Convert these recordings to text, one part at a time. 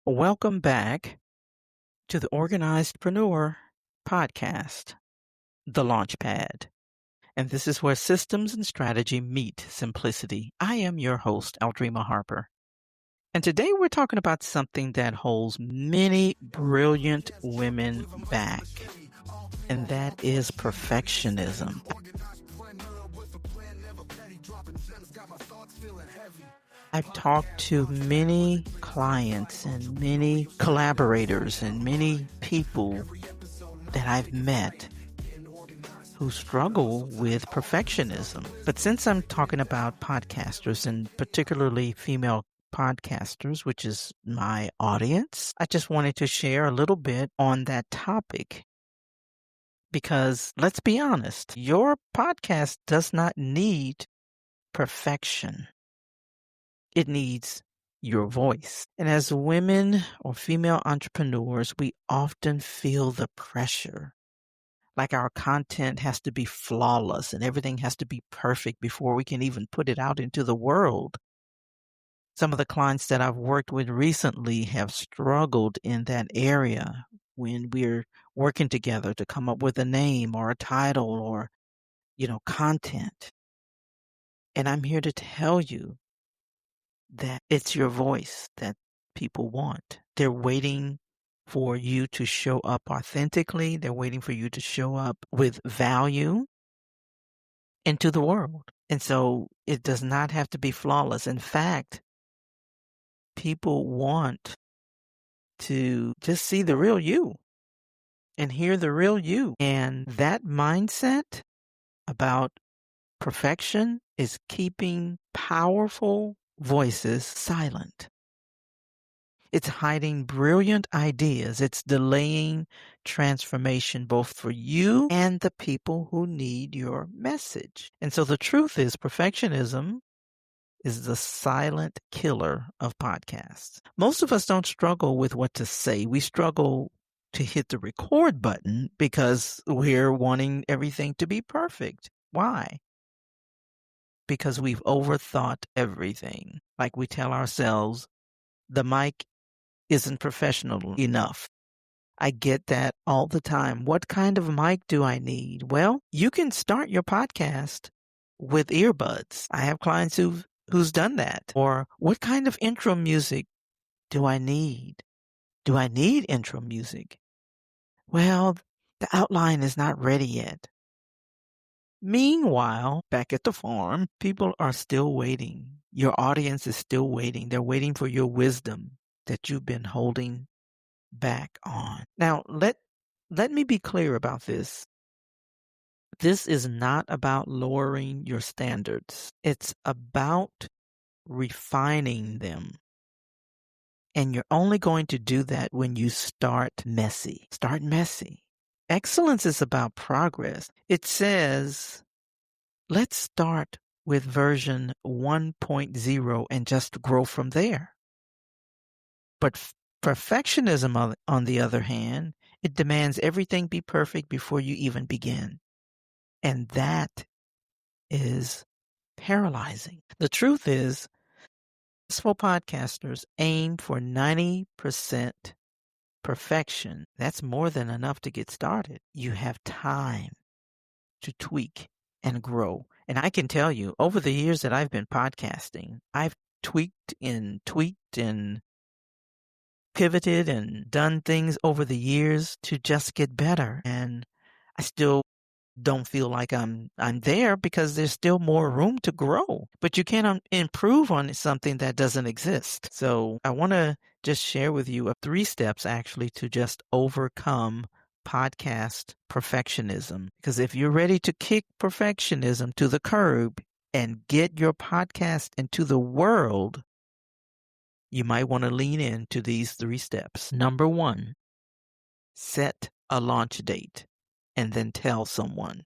Welcome back to the OrganizedPreneur podcast, the Launchpad. And this is where systems and strategy meet simplicity. I am your host, Aldreama Harper. And today we're talking about something that holds many brilliant women back, and that is perfectionism. I've talked to many clients and many collaborators and many people that I've met who struggle with perfectionism. But since I'm talking about podcasters and particularly female podcasters, which is my audience, I just wanted to share a little bit on that topic. Because let's be honest, your podcast does not need perfection. It needs your voice. And as women or female entrepreneurs, we often feel the pressure. Like our content has to be flawless and everything has to be perfect before we can even put it out into the world. Some of the clients that I've worked with recently have struggled in that area when we're working together to come up with a name or a title or, content. And I'm here to tell you that it's your voice that people want. They're waiting for you to show up authentically. They're waiting for you to show up with value into the world. And so it does not have to be flawless. In fact, people want to just see the real you and hear the real you. And that mindset about perfection is keeping powerful voices silent. It's hiding brilliant ideas. It's delaying transformation both for you and the people who need your message. And so the truth is perfectionism is the silent killer of podcasts. Most of us don't struggle with what to say. We struggle to hit the record button because we're wanting everything to be perfect. Why? Because we've overthought everything. Like we tell ourselves, the mic isn't professional enough. I get that all the time. What kind of mic do I need? Well, you can start your podcast with earbuds. I have clients who's done that. Or what kind of intro music do I need? Do I need intro music? Well, the outline is not ready yet. Meanwhile, back at the farm, people are still waiting. Your audience is still waiting. They're waiting for your wisdom that you've been holding back on. Now, let me be clear about this. This is not about lowering your standards. It's about refining them. And you're only going to do that when you start messy. Start messy. Excellence is about progress. It says, let's start with version 1.0 and just grow from there. But perfectionism, on the other hand, it demands everything be perfect before you even begin. And that is paralyzing. The truth is, successful podcasters aim for 90% perfection. That's more than enough to get started. You have time to tweak and grow. And I can tell you, over the years that I've been podcasting, I've tweaked and pivoted and done things over the years to just get better. And I still don't feel like I'm there because there's still more room to grow. But you can't improve on something that doesn't exist. So I want to just share with you 3 steps actually to just overcome podcast perfectionism. Because if you're ready to kick perfectionism to the curb and get your podcast into the world, you might want to lean into these 3 steps. Number 1, set a launch date and then tell someone.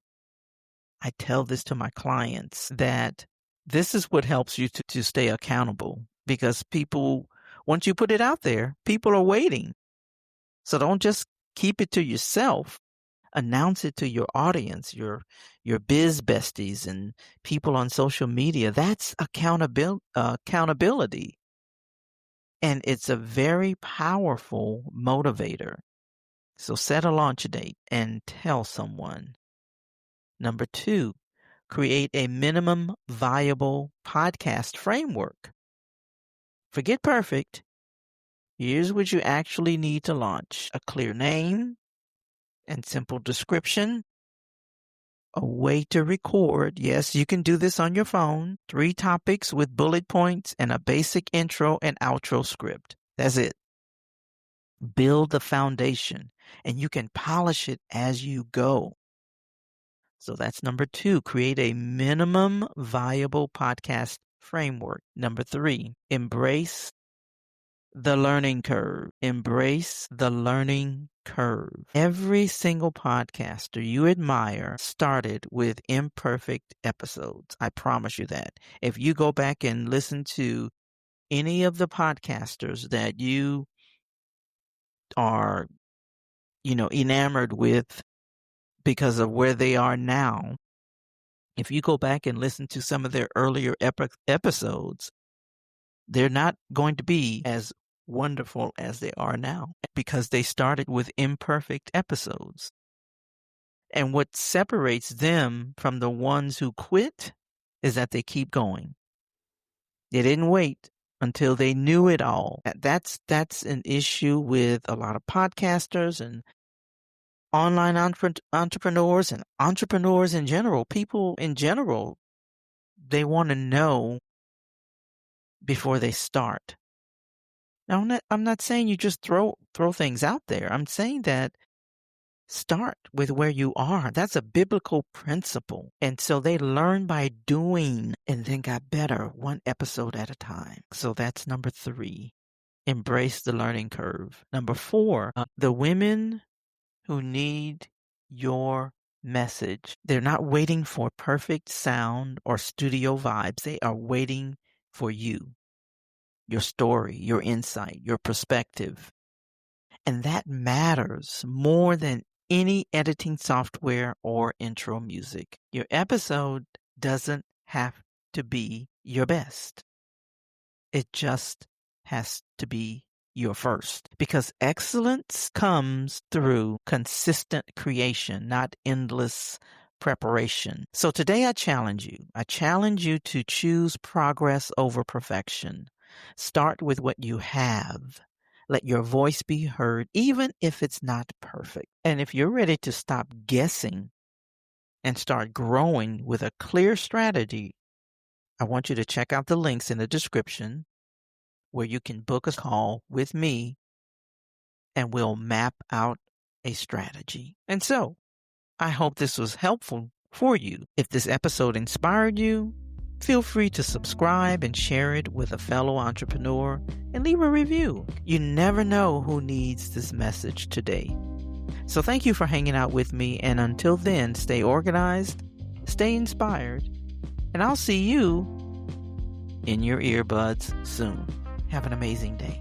I tell this to my clients that this is what helps you to stay accountable, because people, once you put it out there, people are waiting. So don't just keep it to yourself. Announce it to your audience, your biz besties and people on social media. That's accountability. And it's a very powerful motivator. So set a launch date and tell someone. Number 2, create a minimum viable podcast framework. Forget perfect. Here's what you actually need to launch: a clear name and simple description, a way to record. Yes, you can do this on your phone. 3 topics with bullet points and a basic intro and outro script. That's it. Build the foundation, and you can polish it as you go. So that's number 2, create a minimum viable podcast framework. Number 3, embrace the learning curve. Embrace the learning curve. Every single podcaster you admire started with imperfect episodes. I promise you that. If you go back and listen to any of the podcasters that you are, enamored with because of where they are now, if you go back and listen to some of their earlier episodes, they're not going to be as wonderful as they are now because they started with imperfect episodes. And what separates them from the ones who quit is that they keep going. They didn't wait until they knew it all. That's an issue with a lot of podcasters and online entrepreneurs and entrepreneurs in general. People in general, they want to know before they start. Now, I'm not saying you just throw things out there. I'm saying that start with where you are. That's a biblical principle. And so they learned by doing and then got better one episode at a time. So that's number 3. Embrace the learning curve. Number 4, the women who need your message. They're not waiting for perfect sound or studio vibes. They are waiting for you, your story, your insight, your perspective. And that matters more than any editing software or intro music. Your episode doesn't have to be your best. It just has to be your first, because excellence comes through consistent creation, not endless preparation. So today I challenge you. I challenge you to choose progress over perfection. Start with what you have. Let your voice be heard, even if it's not perfect. And if you're ready to stop guessing and start growing with a clear strategy, I want you to check out the links in the description where you can book a call with me and we'll map out a strategy. And so I hope this was helpful for you. If this episode inspired you, feel free to subscribe and share it with a fellow entrepreneur and leave a review. You never know who needs this message today. So thank you for hanging out with me. And until then, stay organized, stay inspired, and I'll see you in your earbuds soon. Have an amazing day.